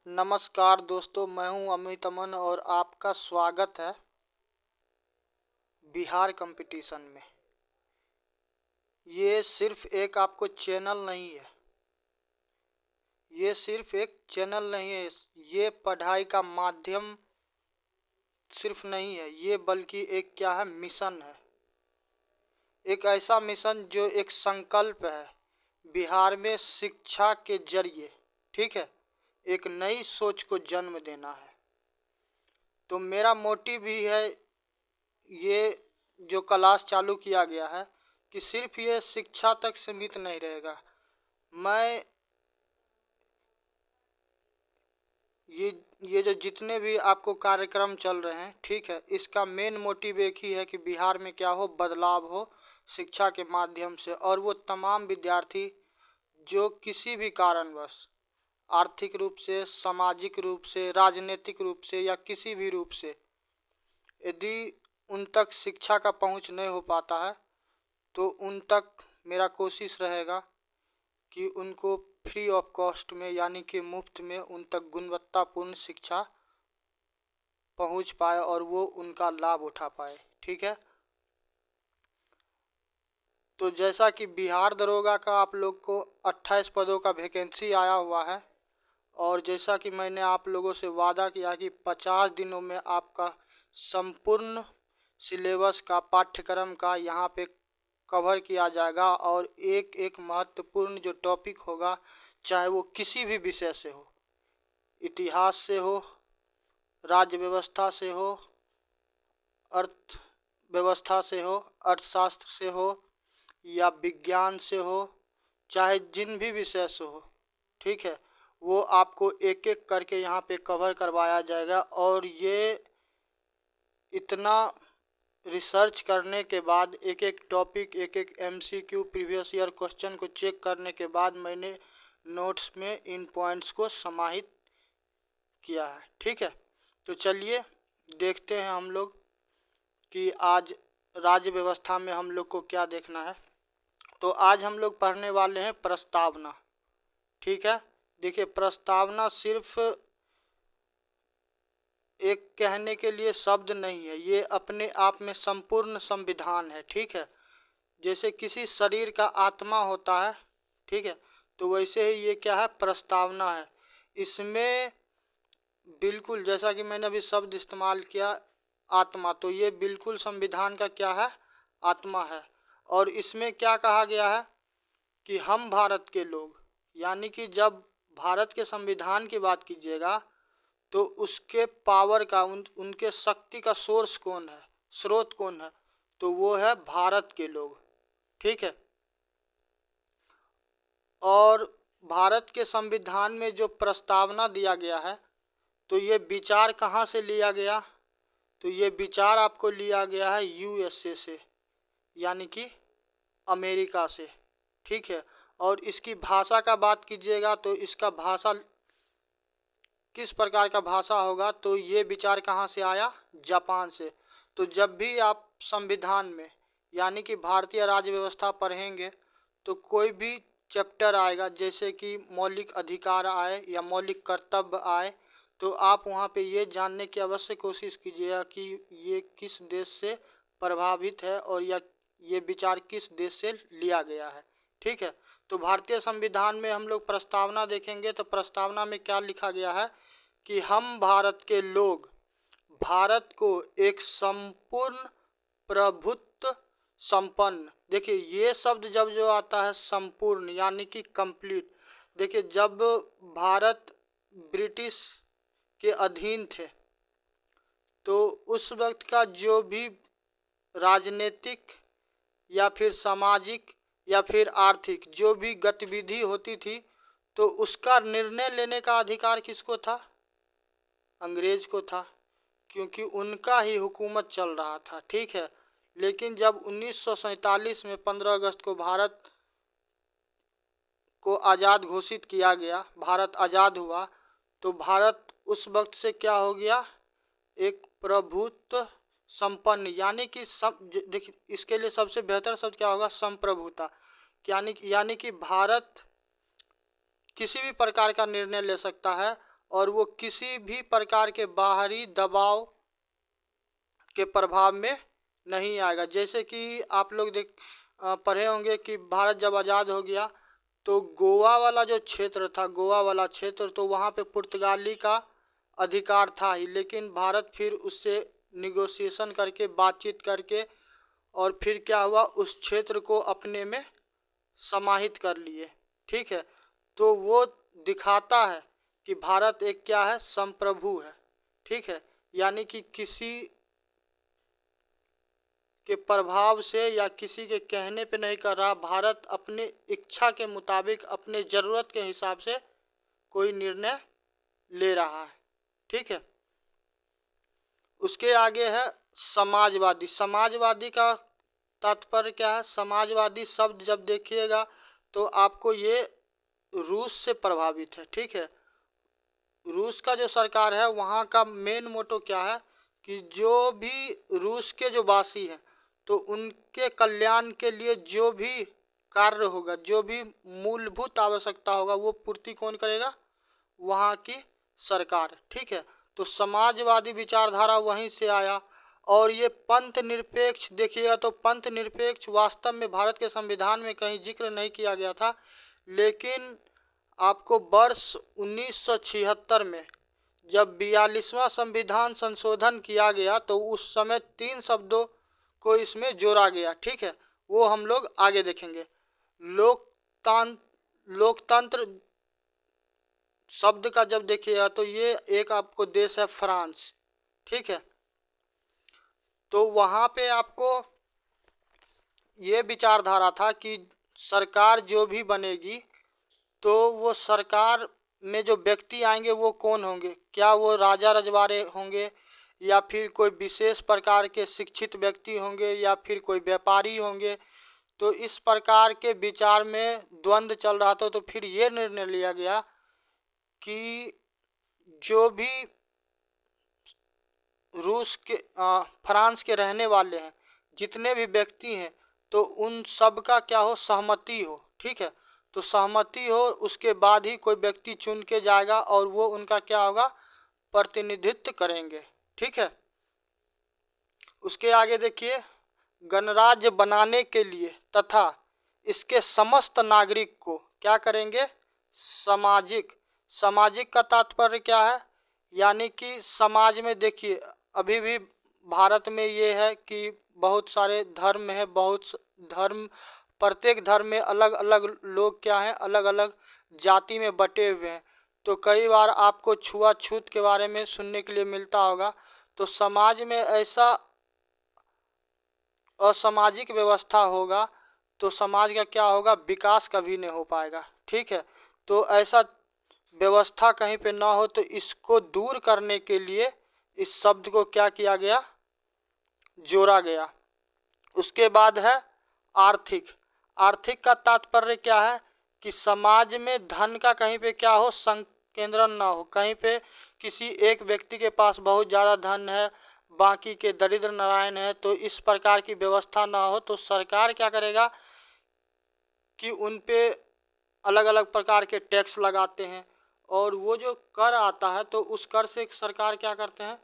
नमस्कार दोस्तों, मैं हूं अमित अमन और आपका स्वागत है बिहार कंपटीशन में। ये सिर्फ एक आपको चैनल नहीं है, ये सिर्फ एक चैनल नहीं है, ये पढ़ाई का माध्यम सिर्फ नहीं है, ये बल्कि एक क्या है, मिशन है। एक ऐसा मिशन जो एक संकल्प है, बिहार में शिक्षा के जरिए, ठीक है, एक नई सोच को जन्म देना है। तो मेरा मोटिव भी है, ये जो क्लास चालू किया गया है कि सिर्फ ये शिक्षा तक सीमित नहीं रहेगा। मैं ये ये जो जितने भी आपको कार्यक्रम चल रहे हैं, ठीक है, इसका मेन मोटिव एक ही है कि बिहार में क्या हो, बदलाव हो शिक्षा के माध्यम से। और वो तमाम विद्यार्थी जो किसी भी कारणवश आर्थिक रूप से, सामाजिक रूप से, राजनीतिक रूप से या किसी भी रूप से यदि उन तक शिक्षा का पहुंच नहीं हो पाता है, तो उन तक मेरा कोशिश रहेगा कि उनको फ्री ऑफ कॉस्ट में, यानी कि मुफ्त में उन तक गुणवत्तापूर्ण शिक्षा पहुंच पाए और वो उनका लाभ उठा पाए। ठीक है, तो जैसा कि बिहार दरोगा का आप लोग को 28 पदों का वैकेंसी आया हुआ है, और जैसा कि मैंने आप लोगों से वादा किया कि 50 दिनों में आपका संपूर्ण सिलेबस का, पाठ्यक्रम का यहाँ पे कवर किया जाएगा। और एक एक महत्वपूर्ण जो टॉपिक होगा, चाहे वो किसी भी विषय से हो, इतिहास से हो, राज्य व्यवस्था से हो, अर्थ व्यवस्था से हो, अर्थशास्त्र से हो या विज्ञान से हो, चाहे जिन भी विषय से हो, ठीक है, वो आपको एक एक करके यहाँ पे कवर करवाया जाएगा। और ये इतना रिसर्च करने के बाद, एक एक टॉपिक, एक एक एमसीक्यू प्रीवियस ईयर क्वेश्चन को चेक करने के बाद मैंने नोट्स में इन पॉइंट्स को समाहित किया है। ठीक है, तो चलिए देखते हैं हम लोग कि आज राज्य व्यवस्था में हम लोग को क्या देखना है। तो आज हम लोग पढ़ने वाले हैं प्रस्तावना। ठीक है, देखिए, प्रस्तावना सिर्फ एक कहने के लिए शब्द नहीं है, ये अपने आप में संपूर्ण संविधान है। ठीक है, जैसे किसी शरीर का आत्मा होता है, ठीक है, तो वैसे ही ये क्या है, प्रस्तावना है। इसमें बिल्कुल, जैसा कि मैंने अभी शब्द इस्तेमाल किया आत्मा, तो ये बिल्कुल संविधान का क्या है, आत्मा है। और इसमें क्या कहा गया है कि हम भारत के लोग, यानी कि जब भारत के संविधान की बात कीजिएगा तो उसके पावर का, उनके शक्ति का सोर्स कौन है, स्रोत कौन है, तो वो है भारत के लोग। ठीक है, और भारत के संविधान में जो प्रस्तावना दिया गया है, तो ये विचार कहाँ से लिया गया, तो ये विचार आपको लिया गया है यूएसए से, यानी कि अमेरिका से। ठीक है, और इसकी भाषा का बात कीजिएगा तो इसका भाषा किस प्रकार का भाषा होगा, तो ये विचार कहाँ से आया, जापान से। तो जब भी आप संविधान में, यानी कि भारतीय राज्य व्यवस्था पढ़ेंगे, तो कोई भी चैप्टर आएगा, जैसे कि मौलिक अधिकार आए या मौलिक कर्तव्य आए, तो आप वहाँ पे ये जानने की अवश्य कोशिश कीजिएगा कि ये किस देश से प्रभावित है और या ये विचार किस देश से लिया गया है। ठीक है, तो भारतीय संविधान में हम लोग प्रस्तावना देखेंगे तो प्रस्तावना में क्या लिखा गया है कि हम भारत के लोग भारत को एक संपूर्ण प्रभुत्व संपन्न, देखिए ये शब्द जब जो आता है संपूर्ण, यानी कि कंप्लीट। देखिए, जब भारत ब्रिटिश के अधीन थे, तो उस वक्त का जो भी राजनीतिक या फिर सामाजिक या फिर आर्थिक जो भी गतिविधि होती थी, तो उसका निर्णय लेने का अधिकार किसको था, अंग्रेज को था, क्योंकि उनका ही हुकूमत चल रहा था। ठीक है, लेकिन जब 1947 में 15 अगस्त को भारत को आज़ाद घोषित किया गया, भारत आज़ाद हुआ, तो भारत उस वक्त से क्या हो गया, एक प्रभुत्व संपन्न, यानी कि देखिए, इसके लिए सबसे बेहतर शब्द क्या होगा, संप्रभुता। यानी कि भारत किसी भी प्रकार का निर्णय ले सकता है और वो किसी भी प्रकार के बाहरी दबाव के प्रभाव में नहीं आएगा। जैसे कि आप लोग पढ़े होंगे कि भारत जब आज़ाद हो गया तो गोवा वाला जो क्षेत्र था, गोवा वाला क्षेत्र, तो वहाँ पे पुर्तगाली का अधिकार था ही, लेकिन भारत फिर उससे निगोशिएशन करके, बातचीत करके, और फिर क्या हुआ, उस क्षेत्र को अपने में समाहित कर लिए। ठीक है, तो वो दिखाता है कि भारत एक क्या है, संप्रभु है। ठीक है, यानी कि किसी के प्रभाव से या किसी के कहने पे नहीं कर रहा, भारत अपने इच्छा के मुताबिक, अपने ज़रूरत के हिसाब से कोई निर्णय ले रहा है। ठीक है, उसके आगे है समाजवादी। समाजवादी का तात्पर्य क्या है? समाजवादी शब्द जब देखिएगा तो आपको ये रूस से प्रभावित है। ठीक है, रूस का जो सरकार है वहाँ का मेन मोटो क्या है कि जो भी रूस के जो वासी हैं तो उनके कल्याण के लिए जो भी कार्य होगा, जो भी मूलभूत आवश्यकता होगा, वो पूर्ति कौन करेगा? वहाँ की सरकार। ठीक है, तो समाजवादी विचारधारा वहीं से आया। और ये पंथ निरपेक्ष देखिएगा तो पंथ निरपेक्ष वास्तव में भारत के संविधान में कहीं जिक्र नहीं किया गया था, लेकिन आपको वर्ष 1976 में जब 42वां संविधान संशोधन किया गया तो उस समय 3 शब्दों को इसमें जोड़ा गया। ठीक है, वो हम लोग आगे देखेंगे। लोकतंत्र शब्द का जब देखिएगा तो ये एक आपको देश है फ्रांस। ठीक है, तो वहाँ पे आपको ये विचारधारा था कि सरकार जो भी बनेगी तो वो सरकार में जो व्यक्ति आएंगे वो कौन होंगे? क्या वो राजा रजवाड़े होंगे, या फिर कोई विशेष प्रकार के शिक्षित व्यक्ति होंगे, या फिर कोई व्यापारी होंगे? तो इस प्रकार के विचार में द्वंद्व चल रहा था। तो फिर ये निर्णय लिया गया कि जो भी रूस के फ्रांस के रहने वाले हैं, जितने भी व्यक्ति हैं, तो उन सब का क्या हो, सहमति हो। ठीक है, तो सहमति हो, उसके बाद ही कोई व्यक्ति चुन के जाएगा और वो उनका क्या होगा, प्रतिनिधित्व करेंगे। ठीक है, उसके आगे देखिए, गणराज्य बनाने के लिए तथा इसके समस्त नागरिक को क्या करेंगे? सामाजिक। सामाजिक का तात्पर्य क्या है? यानी कि समाज में देखिए अभी भी भारत में ये है कि बहुत सारे धर्म है, बहुत धर्म, प्रत्येक धर्म में अलग अलग लोग क्या हैं, अलग अलग जाति में बटे हुए हैं। तो कई बार आपको छुआछूत के बारे में सुनने के लिए मिलता होगा। तो समाज में ऐसा असामाजिक व्यवस्था होगा तो समाज का क्या होगा, विकास कभी नहीं हो पाएगा। ठीक है, तो ऐसा व्यवस्था कहीं पे ना हो, तो इसको दूर करने के लिए इस शब्द को क्या किया गया, जोड़ा गया। उसके बाद है आर्थिक। आर्थिक का तात्पर्य क्या है कि समाज में धन का कहीं पे क्या हो, संकेंद्रण ना हो। कहीं पे किसी एक व्यक्ति के पास बहुत ज़्यादा धन है, बाकी के दरिद्र नारायण है, तो इस प्रकार की व्यवस्था ना हो। तो सरकार क्या करेगा कि उन पे अलग अलग प्रकार के टैक्स लगाते हैं, और वो जो कर आता है तो उस कर से सरकार क्या करते हैं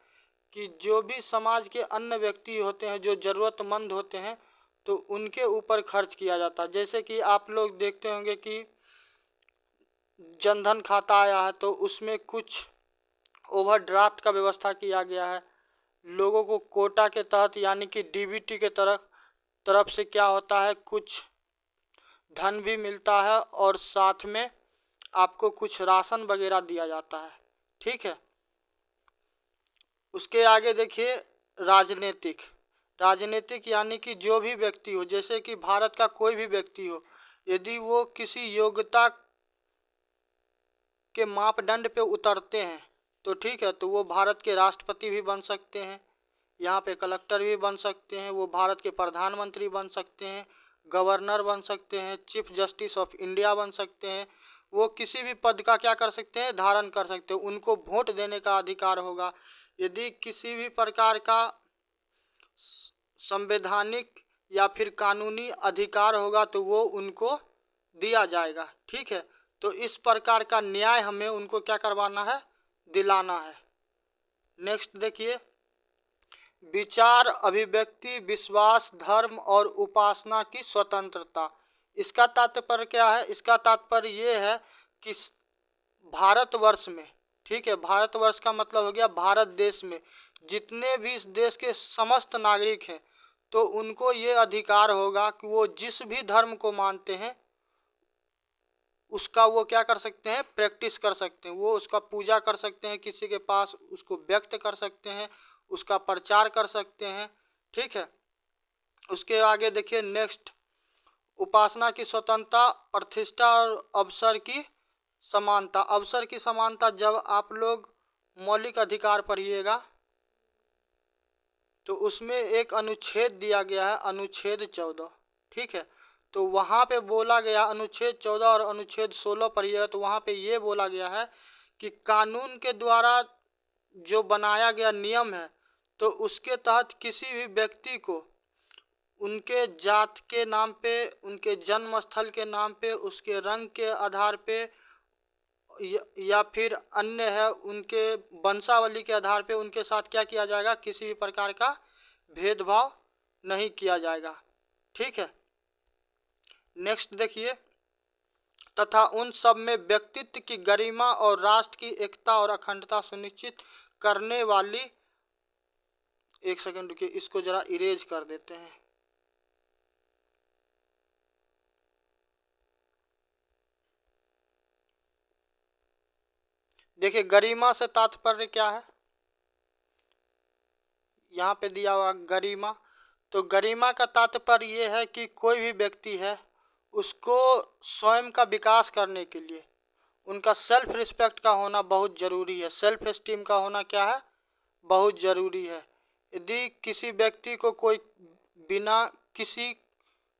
कि जो भी समाज के अन्य व्यक्ति होते हैं, जो ज़रूरतमंद होते हैं, तो उनके ऊपर खर्च किया जाता है। जैसे कि आप लोग देखते होंगे कि जनधन खाता आया है तो उसमें कुछ ओवरड्राफ्ट का व्यवस्था किया गया है। लोगों को कोटा के तहत यानी कि डीबीटी के तरफ से क्या होता है, कुछ धन भी मिलता है और साथ में आपको कुछ राशन वगैरह दिया जाता है। ठीक है, उसके आगे देखिए राजनीतिक। राजनीतिक यानी कि जो भी व्यक्ति हो, जैसे कि भारत का कोई भी व्यक्ति हो, यदि वो किसी योग्यता के मापदंड पे उतरते हैं तो ठीक है, तो वो भारत के राष्ट्रपति भी बन सकते हैं, यहाँ पे कलेक्टर भी बन सकते हैं, वो भारत के प्रधानमंत्री बन सकते हैं, गवर्नर बन सकते हैं, चीफ जस्टिस ऑफ इंडिया बन सकते हैं। वो किसी भी पद का क्या कर सकते हैं, धारण कर सकते हैं। उनको वोट देने का अधिकार होगा। यदि किसी भी प्रकार का संवैधानिक या फिर कानूनी अधिकार होगा तो वो उनको दिया जाएगा। ठीक है, तो इस प्रकार का न्याय हमें उनको क्या करवाना है, दिलाना है। नेक्स्ट देखिए, विचार, अभिव्यक्ति, विश्वास, धर्म और उपासना की स्वतंत्रता। इसका तात्पर्य क्या है? इसका तात्पर्य ये है कि भारतवर्ष में, ठीक है, भारतवर्ष का मतलब हो गया भारत देश में जितने भी इस देश के समस्त नागरिक हैं, तो उनको ये अधिकार होगा कि वो जिस भी धर्म को मानते हैं उसका वो क्या कर सकते हैं, प्रैक्टिस कर सकते हैं, वो उसका पूजा कर सकते हैं, किसी के पास उसको व्यक्त कर सकते हैं, उसका प्रचार कर सकते हैं, ठीक है। उसके आगे देखिए नेक्स्ट, उपासना की स्वतंत्रता, प्रतिष्ठा और अवसर की समानता। अवसर की समानता, जब आप लोग मौलिक अधिकार पढ़िएगा तो उसमें एक अनुच्छेद दिया गया है, अनुच्छेद 14, ठीक है। तो वहाँ पे बोला गया, अनुच्छेद 14 और अनुच्छेद 16 पढ़िएगा तो वहाँ पे ये बोला गया है कि कानून के द्वारा जो बनाया गया नियम है तो उसके तहत किसी भी व्यक्ति को उनके जात के नाम पे, उनके जन्म स्थल के नाम पे, उसके रंग के आधार पे या फिर अन्य है उनके वंशावली के आधार पे उनके साथ क्या किया जाएगा, किसी भी प्रकार का भेदभाव नहीं किया जाएगा, ठीक है। नेक्स्ट देखिए, तथा उन सब में व्यक्तित्व की गरिमा और राष्ट्र की एकता और अखंडता सुनिश्चित करने वाली, एक सेकंड रुकिए, इसको जरा इरेज कर देते हैं। देखिए गरिमा से तात्पर्य क्या है, यहाँ पे दिया हुआ गरिमा। तो गरिमा का तात्पर्य ये है कि कोई भी व्यक्ति है उसको स्वयं का विकास करने के लिए उनका सेल्फ रिस्पेक्ट का होना बहुत ज़रूरी है, सेल्फ एस्टीम का होना क्या है, बहुत ज़रूरी है। यदि किसी व्यक्ति को कोई बिना किसी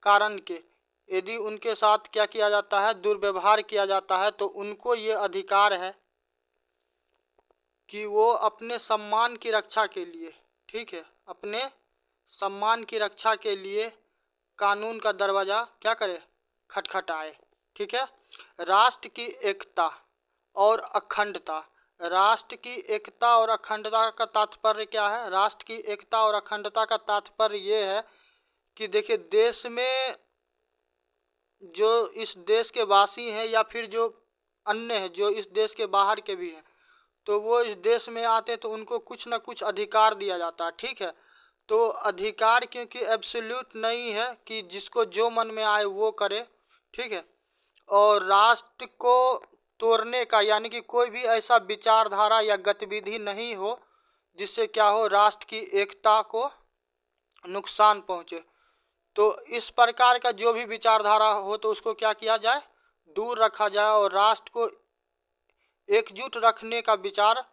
कारण के यदि उनके साथ क्या किया जाता है, दुर्व्यवहार किया जाता है, तो उनको ये अधिकार है कि वो अपने सम्मान की रक्षा के लिए, ठीक है, अपने सम्मान की रक्षा के लिए कानून का दरवाज़ा क्या करे, खटखटाए, ठीक है। राष्ट्र की एकता और अखंडता, राष्ट्र की एकता और अखंडता का तात्पर्य क्या है? राष्ट्र की एकता और अखंडता का तात्पर्य ये है कि देखिए देश में जो इस देश के वासी हैं या फिर जो अन्य हैं जो इस देश के बाहर के भी हैं, तो वो इस देश में आते तो उनको कुछ ना कुछ अधिकार दिया जाता है, ठीक है। तो अधिकार क्योंकि एब्सोल्यूट नहीं है कि जिसको जो मन में आए वो करे, ठीक है। और राष्ट्र को तोड़ने का, यानी कि कोई भी ऐसा विचारधारा या गतिविधि नहीं हो जिससे क्या हो, राष्ट्र की एकता को नुकसान पहुँचे। तो इस प्रकार का जो भी विचारधारा हो तो उसको क्या किया जाए, दूर रखा जाए और राष्ट्र को एकजुट रखने का विचार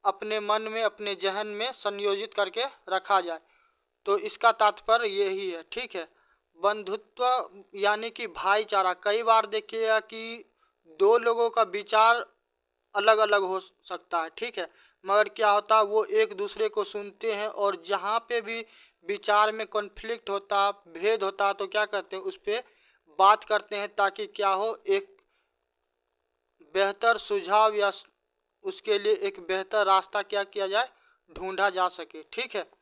अपने मन में, अपने जहन में संयोजित करके रखा जाए। तो इसका तात्पर्य यही है, ठीक है। बंधुत्व यानी कि भाईचारा, कई बार देखिएगा कि दो लोगों का विचार अलग अलग हो सकता है, ठीक है, मगर क्या होता है वो एक दूसरे को सुनते हैं और जहाँ पे भी विचार में कॉन्फ्लिक्ट होता, भेद होता, तो क्या करते हैं उस पर बात करते हैं ताकि क्या हो, एक बेहतर सुझाव या उसके लिए एक बेहतर रास्ता क्या किया जाए, ढूंढा जा सके, ठीक है।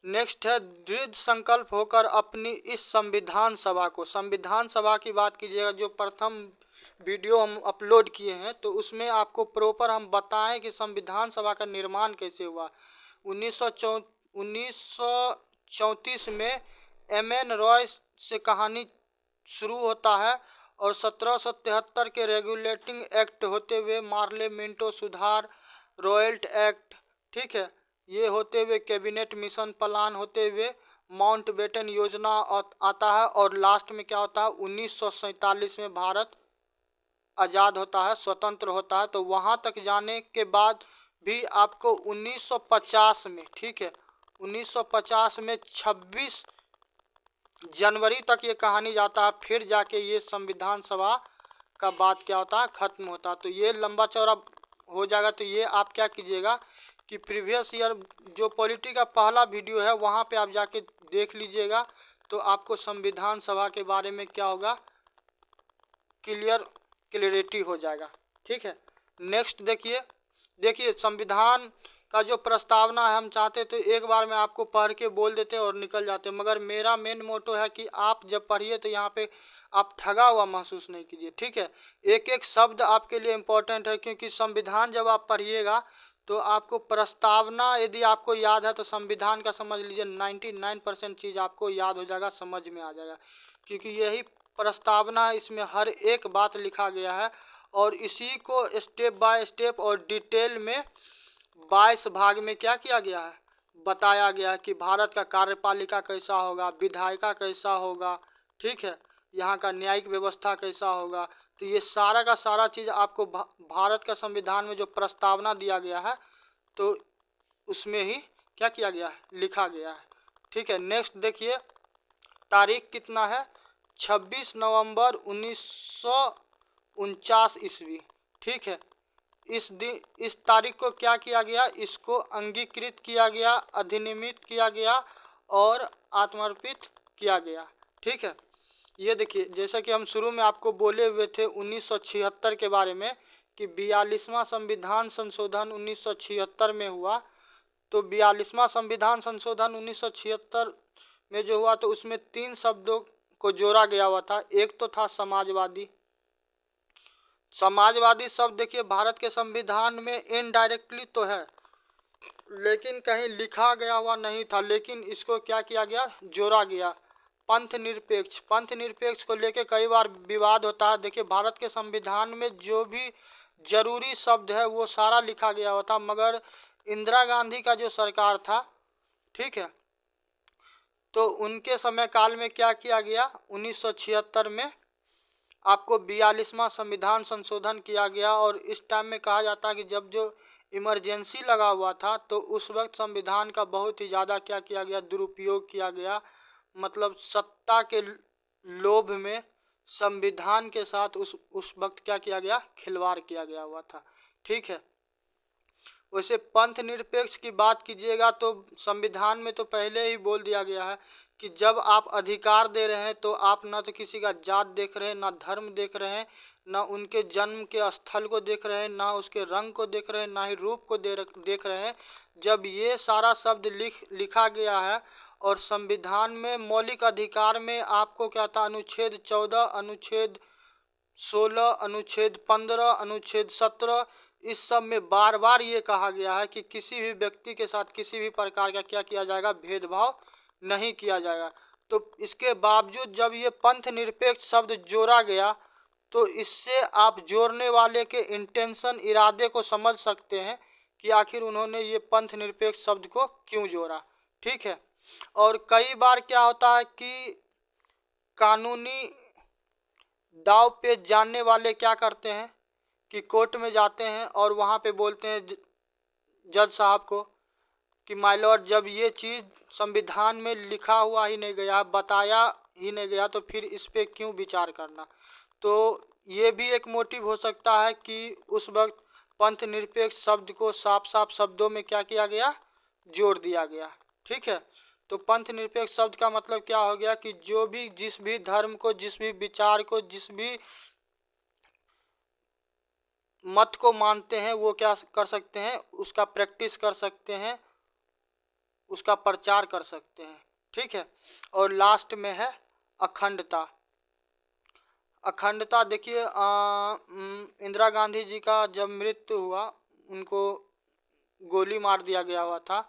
नेक्स्ट है, दृढ़ संकल्प होकर अपनी इस संविधान सभा को, संविधान सभा की बात कीजिएगा, जो प्रथम वीडियो हम अपलोड किए हैं तो उसमें आपको प्रॉपर हम बताएं कि संविधान सभा का निर्माण कैसे हुआ। 1934 में एम.एन. रॉय से कहानी शुरू होता है और 1773 के रेगुलेटिंग एक्ट होते हुए मार्ले मिंटो सुधार, रॉयल्ट एक्ट, ठीक है, ये होते हुए कैबिनेट मिशन प्लान होते हुए माउंटबेटन योजना आता है और लास्ट में क्या होता है, 1947 में भारत आज़ाद होता है, स्वतंत्र होता है। तो वहाँ तक जाने के बाद भी आपको 1950 में, ठीक है, 1950 में 26 जनवरी तक ये कहानी जाता है, फिर जाके ये संविधान सभा का बात क्या होता है, खत्म होता है। तो ये लंबा चौड़ा हो जाएगा। तो ये आप क्या कीजिएगा कि प्रीवियस ईयर जो पॉलिटी का पहला वीडियो है वहाँ पे आप जाके देख लीजिएगा, तो आपको संविधान सभा के बारे में क्या होगा, क्लियरिटी हो जाएगा, ठीक है। नेक्स्ट देखिए, देखिए संविधान का जो प्रस्तावना है, हम चाहते तो एक बार में आपको पढ़ के बोल देते और निकल जाते, मगर मेरा मेन मोटो है कि आप जब पढ़िए तो यहाँ पे आप ठगा हुआ महसूस नहीं कीजिए, ठीक है। एक एक शब्द आपके लिए इम्पोर्टेंट है, क्योंकि संविधान जब आप पढ़िएगा तो आपको प्रस्तावना यदि आपको याद है तो संविधान का समझ लीजिए 99% चीज़ आपको याद हो जाएगा, समझ में आ जाएगा, क्योंकि यही प्रस्तावना है, इसमें हर एक बात लिखा गया है और इसी को स्टेप बाय स्टेप और डिटेल में 22 भाग में क्या किया गया है, बताया गया है कि भारत का कार्यपालिका कैसा होगा, विधायिका कैसा होगा, ठीक है, यहाँ का न्यायिक व्यवस्था कैसा होगा। तो ये सारा का सारा चीज़ आपको भारत का संविधान में जो प्रस्तावना दिया गया है तो उसमें ही क्या किया गया है, लिखा गया है, ठीक है। नेक्स्ट देखिए, तारीख कितना है, 26 नवंबर 1949 ईस्वी, ठीक है। इस तारीख को क्या किया गया, इसको अंगीकृत किया गया, अधिनियमित किया गया और आत्मर्पित किया गया, ठीक है। ये देखिए, जैसा कि हम शुरू में आपको बोले हुए थे 1976 के बारे में कि 42वां संविधान संशोधन 1976 में हुआ, तो 42वां संविधान संशोधन 1976 में जो हुआ तो उसमें 3 शब्दों को जोड़ा गया हुआ था। एक तो था समाजवादी। समाजवादी शब्द देखिए भारत के संविधान में इनडायरेक्टली तो है, लेकिन कहीं लिखा गया हुआ नहीं था, लेकिन इसको क्या किया गया, जोड़ा गया। पंथ निरपेक्ष, पंथ निरपेक्ष को लेके कई बार विवाद होता है। देखिए भारत के संविधान में जो भी जरूरी शब्द है वो सारा लिखा गया हुआ था, मगर इंदिरा गांधी का जो सरकार था, ठीक है, तो उनके समय काल में क्या किया गया, 1976 में आपको 42वां संविधान संशोधन किया गया। और इस टाइम में कहा जाता है कि जब जो इमरजेंसी लगा हुआ था तो उस वक्त संविधान का बहुत ही ज़्यादा क्या किया गया, दुरुपयोग किया गया, मतलब सत्ता के लोभ में संविधान के साथ उस वक्त क्या किया गया, खिलवाड़ किया गया हुआ था, ठीक है। वैसे पंथ निरपेक्ष की बात कीजिएगा तो संविधान में तो पहले ही बोल दिया गया है कि जब आप अधिकार दे रहे हैं तो आप ना तो किसी का जात देख रहे हैं, ना धर्म देख रहे हैं, ना उनके जन्म के स्थल को देख रहे हैं, ना उसके रंग को देख रहे हैं, ना ही रूप को देख रहे हैं। जब ये सारा शब्द लिखा गया है और संविधान में मौलिक अधिकार में आपको क्या था, अनुच्छेद 14, अनुच्छेद 16, अनुच्छेद 15, अनुच्छेद 17, इस सब में बार बार ये कहा गया है कि किसी भी व्यक्ति के साथ किसी भी प्रकार का क्या किया जाएगा, भेदभाव नहीं किया जाएगा। तो इसके बावजूद जब ये पंथ निरपेक्ष शब्द जोड़ा गया तो इससे आप जोड़ने वाले के इंटेंशन, इरादे को समझ सकते हैं कि आखिर उन्होंने ये पंथ निरपेक्ष शब्द को क्यों जोड़ा, ठीक है। और कई बार क्या होता है कि कानूनी दाव पे जानने वाले क्या करते हैं कि कोर्ट में जाते हैं और वहाँ पे बोलते हैं जज साहब को कि माय लॉर्ड, जब ये चीज़ संविधान में लिखा हुआ ही नहीं गया, बताया ही नहीं गया, तो फिर इस पे क्यों विचार करना। तो ये भी एक मोटिव हो सकता है कि उस वक्त पंथ निरपेक्ष शब्द को साफ साफ शब्दों में क्या किया गया, जोड़ दिया गया, ठीक है। तो पंथ निरपेक्ष शब्द का मतलब क्या हो गया कि जो भी, जिस भी धर्म को, जिस भी विचार को, जिस भी मत को मानते हैं वो क्या कर सकते हैं, उसका प्रैक्टिस कर सकते हैं, उसका प्रचार कर सकते हैं, ठीक है। और लास्ट में है अखंडता। अखंडता देखिए, इंदिरा गांधी जी का जब मृत्यु हुआ, उनको गोली मार दिया गया हुआ था,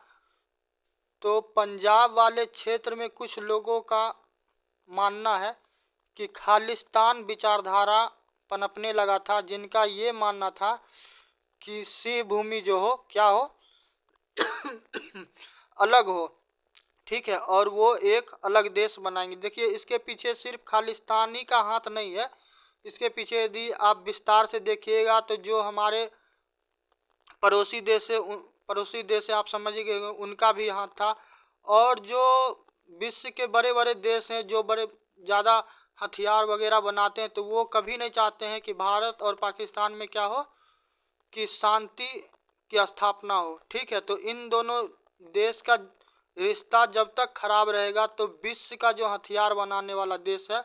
तो पंजाब वाले क्षेत्र में कुछ लोगों का मानना है कि खालिस्तान विचारधारा पनपने लगा था, जिनका ये मानना था कि सिंह भूमि जो हो, क्या हो, अलग हो, ठीक है, और वो एक अलग देश बनाएंगे। देखिए इसके पीछे सिर्फ खालिस्तानी का हाथ नहीं है, इसके पीछे यदि आप विस्तार से देखिएगा तो जो हमारे पड़ोसी देश है, आप समझिए उनका भी हाथ था। और जो विश्व के बड़े बड़े देश हैं जो बड़े ज़्यादा हथियार वगैरह बनाते हैं, तो वो कभी नहीं चाहते हैं कि भारत और पाकिस्तान में क्या हो, कि शांति की स्थापना हो, ठीक है। तो इन दोनों देश का रिश्ता जब तक खराब रहेगा तो विश्व का जो हथियार बनाने वाला देश है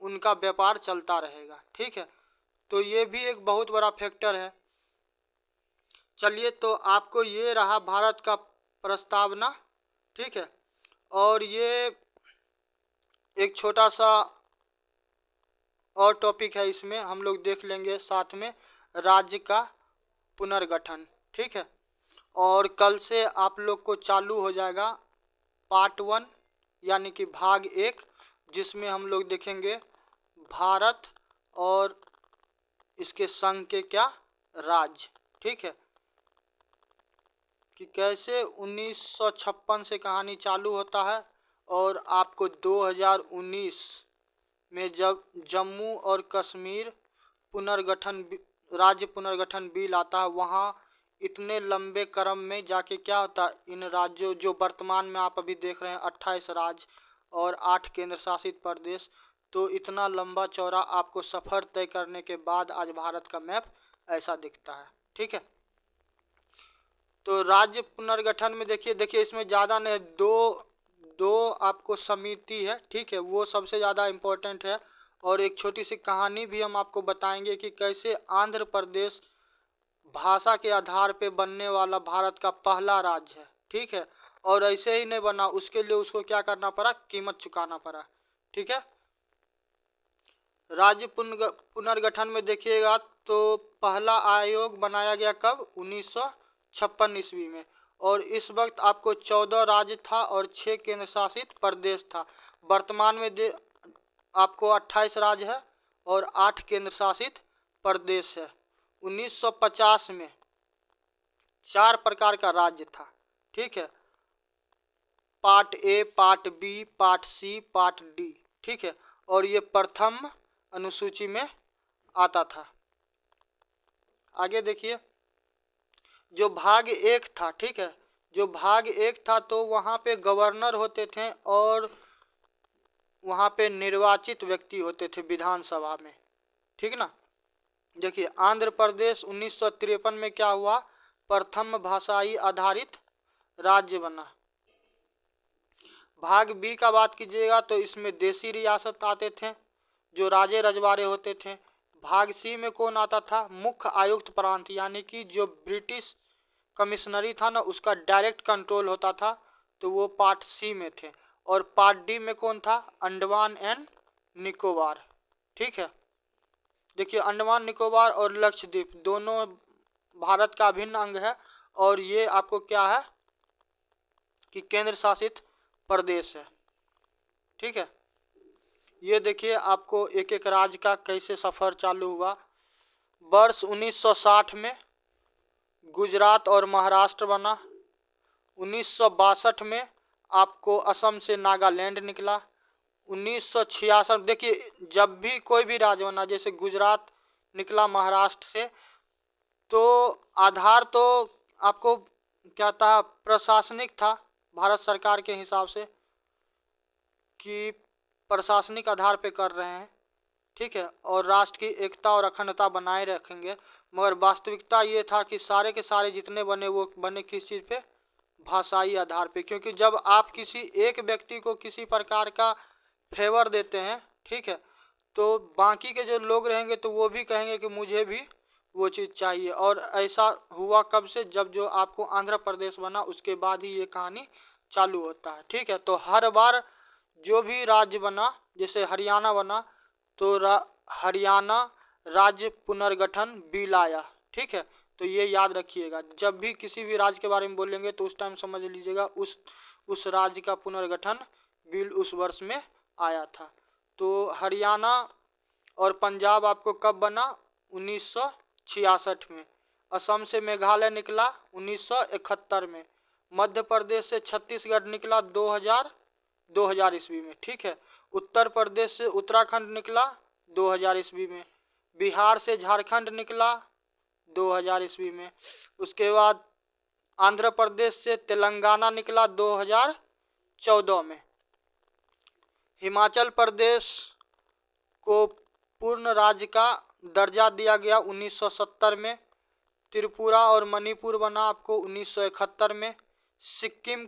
उनका व्यापार चलता रहेगा, ठीक है। तो ये भी एक बहुत बड़ा फैक्टर है। चलिए, तो आपको ये रहा भारत का प्रस्तावना, ठीक है। और ये एक छोटा सा और टॉपिक है, इसमें हम लोग देख लेंगे साथ में राज्य का पुनर्गठन, ठीक है। और कल से आप लोग को चालू हो जाएगा पार्ट 1 यानी कि भाग 1, जिसमें हम लोग देखेंगे भारत और इसके संघ के क्या राज्य, ठीक है। कि कैसे 1956 से कहानी चालू होता है और आपको 2019 में जब जम्मू और कश्मीर पुनर्गठन राज्य पुनर्गठन बिल आता है, वहाँ इतने लंबे क्रम में जाके क्या होता है, इन राज्यों जो वर्तमान में आप अभी देख रहे हैं 28 राज्य और 8 केंद्र शासित प्रदेश, तो इतना लंबा चौड़ा आपको सफ़र तय करने के बाद आज भारत का मैप ऐसा दिखता है, ठीक है। तो राज्य पुनर्गठन में देखिए इसमें ज़्यादा नहीं, दो आपको समिति है, ठीक है, वो सबसे ज़्यादा इम्पोर्टेंट है। और एक छोटी सी कहानी भी हम आपको बताएंगे कि कैसे आंध्र प्रदेश भाषा के आधार पे बनने वाला भारत का पहला राज्य है, ठीक है। और ऐसे ही नहीं बना, उसके लिए उसको क्या करना पड़ा, कीमत चुकाना पड़ा, ठीक है। राज्य पुनर्गठन में देखिएगा तो पहला आयोग बनाया गया कब, 1956 ईस्वी में। और इस वक्त आपको 14 राज्य था और 6 केंद्र शासित प्रदेश था। वर्तमान में आपको 28 राज्य है और 8 केंद्र शासित प्रदेश है। 1950 में 4 प्रकार का राज्य था, ठीक है। Part A, part B, part C, part D, ठीक है। और ये प्रथम अनुसूची में आता था। आगे देखिए, जो भाग 1 था, ठीक है, जो भाग 1 था तो वहाँ पे गवर्नर होते थे और वहाँ पे निर्वाचित व्यक्ति होते थे विधानसभा में, ठीक ना। देखिए आंध्र प्रदेश 1953 में क्या हुआ, प्रथम भाषाई आधारित राज्य बना। भाग बी का बात कीजिएगा तो इसमें देसी रियासत आते थे जो राजे रजवाड़े होते थे। भाग सी में कौन आता था, मुख्य आयुक्त प्रांत, यानी कि जो ब्रिटिश कमिश्नरी था ना, उसका डायरेक्ट कंट्रोल होता था, तो वो पार्ट सी में थे। और पार्ट डी में कौन था, अंडमान एंड निकोबार, ठीक है। देखिए अंडमान निकोबार और लक्षद्वीप दोनों भारत का अभिन्न अंग है और ये आपको क्या है कि केंद्र शासित प्रदेश है, ठीक है। ये देखिए आपको एक एक राज्य का कैसे सफ़र चालू हुआ। वर्ष 1960 में गुजरात और महाराष्ट्र बना। 1962 में आपको असम से नागालैंड निकला। 1966 देखिए जब भी कोई भी राज्य बना, जैसे गुजरात निकला महाराष्ट्र से, तो आधार तो आपको क्या था, प्रशासनिक था भारत सरकार के हिसाब से कि प्रशासनिक आधार पे कर रहे हैं, ठीक है, और राष्ट्र की एकता और अखंडता बनाए रखेंगे। मगर वास्तविकता ये था कि सारे के सारे जितने बने वो बने किस चीज़ पे, भाषाई आधार पे। क्योंकि जब आप किसी एक व्यक्ति को किसी प्रकार का फेवर देते हैं, ठीक है, तो बाकी के जो लोग रहेंगे तो वो भी कहेंगे कि मुझे भी वो चीज़ चाहिए। और ऐसा हुआ कब से, जब जो आपको आंध्र प्रदेश बना उसके बाद ही ये कहानी चालू होता है, ठीक है। तो हर बार जो भी राज्य बना, जैसे हरियाणा बना तो हरियाणा राज्य पुनर्गठन बिल आया, ठीक है। तो ये याद रखिएगा, जब भी किसी भी राज्य के बारे में बोलेंगे तो उस टाइम समझ लीजिएगा उस राज्य का पुनर्गठन बिल उस वर्ष में आया था। तो हरियाणा और पंजाब आपको कब बना, 1966 में। असम से मेघालय निकला 1971 में। मध्य प्रदेश से छत्तीसगढ़ निकला 2000 ईस्वी में, ठीक है। उत्तर प्रदेश से उत्तराखंड निकला 2000 ईस्वी में। बिहार से झारखंड निकला 2000 ईस्वी में। उसके बाद आंध्र प्रदेश से तेलंगाना निकला 2014 में। हिमाचल प्रदेश को पूर्ण राज्य का दर्जा दिया गया 1970 में। त्रिपुरा और मणिपुर बना आपको 1971 में। सिक्किम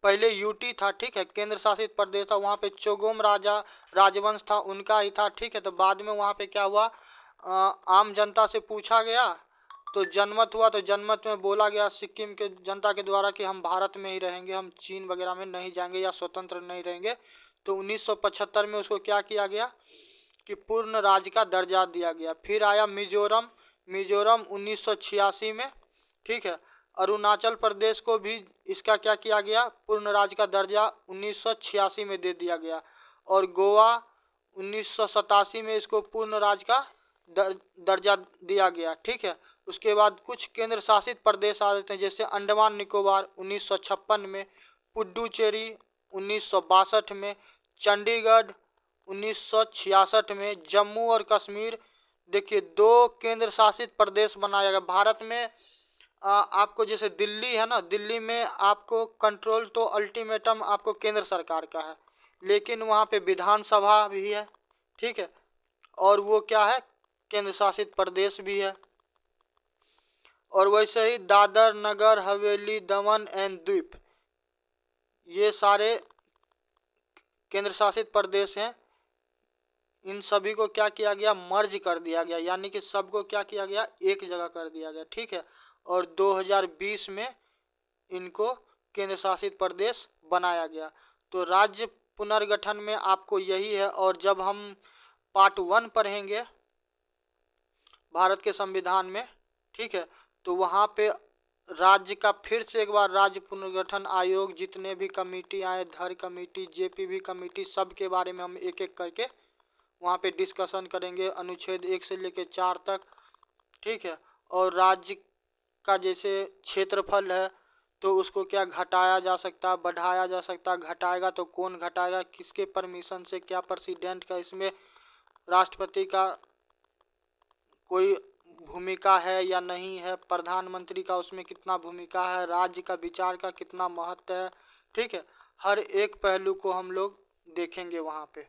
पहले यूटी था, ठीक है, केंद्र शासित प्रदेश था, वहाँ पे चोगोम राजवंश था, उनका ही था, ठीक है। तो बाद में वहाँ पे क्या हुआ, आम जनता से पूछा गया तो जनमत हुआ, तो जनमत में बोला गया सिक्किम के जनता के द्वारा कि हम भारत में ही रहेंगे, हम चीन वगैरह में नहीं जाएंगे या स्वतंत्र नहीं रहेंगे। तो 1975 में उसको क्या किया गया कि पूर्ण राज्य का दर्जा दिया गया। फिर आया मिजोरम, मिजोरम 1986 में, ठीक है। अरुणाचल प्रदेश को भी इसका क्या किया गया, पूर्ण राज्य का दर्जा 1986 में दे दिया गया। और गोवा 1987 में इसको पूर्ण राज्य का दर्जा दिया गया, ठीक है। उसके बाद कुछ केंद्र शासित प्रदेश आ जाते हैं, जैसे अंडमान निकोबार 1956 में, पुडुचेरी 1962 में, चंडीगढ़ 1966 में, जम्मू और कश्मीर देखिए 2 केंद्र शासित प्रदेश बनाया गया। भारत में आपको जैसे दिल्ली है ना, दिल्ली में आपको कंट्रोल तो अल्टीमेटम आपको केंद्र सरकार का है, लेकिन वहाँ पे विधानसभा भी है, ठीक है, और वो क्या है, केंद्र शासित प्रदेश भी है। और वैसे ही दादर नगर हवेली दमन एंड द्वीप, ये सारे केंद्र शासित प्रदेश हैं। इन सभी को क्या किया गया, मर्ज कर दिया गया, यानी कि सबको क्या किया गया, एक जगह कर दिया गया, ठीक है। और 2020 में इनको केंद्र शासित प्रदेश बनाया गया। तो राज्य पुनर्गठन में आपको यही है। और जब हम पार्ट 1 पढ़ेंगे भारत के संविधान में, ठीक है, तो वहाँ पे राज्य का फिर से एक बार राज्य पुनर्गठन आयोग, जितने भी कमेटी आए, धर कमेटी, जेपीवी कमेटी, सब के बारे में हम एक एक करके वहाँ पे डिस्कशन करेंगे, अनुच्छेद 1 से लेकर 4 तक, ठीक है। और राज्य का जैसे क्षेत्रफल है तो उसको क्या घटाया जा सकता, बढ़ाया जा सकता, घटाएगा तो कौन घटाएगा, किसके परमिशन से, क्या प्रेसिडेंट का इसमें, राष्ट्रपति का कोई भूमिका है या नहीं है, प्रधानमंत्री का उसमें कितना भूमिका है, राज्य का विचार का कितना महत्व है, ठीक है। हर एक पहलू को हम लोग देखेंगे वहाँ पे।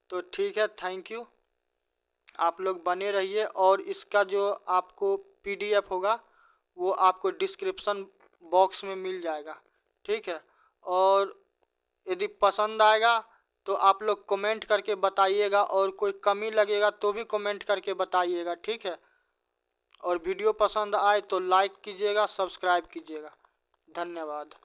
तो ठीक है, थैंक यू, आप लोग बने रहिए। और इसका जो आपको पीडीएफ होगा वो आपको डिस्क्रिप्शन बॉक्स में मिल जाएगा, ठीक है। और यदि पसंद आएगा तो आप लोग कमेंट करके बताइएगा, और कोई कमी लगेगा तो भी कमेंट करके बताइएगा, ठीक है। और वीडियो पसंद आए तो लाइक कीजिएगा, सब्सक्राइब कीजिएगा। धन्यवाद।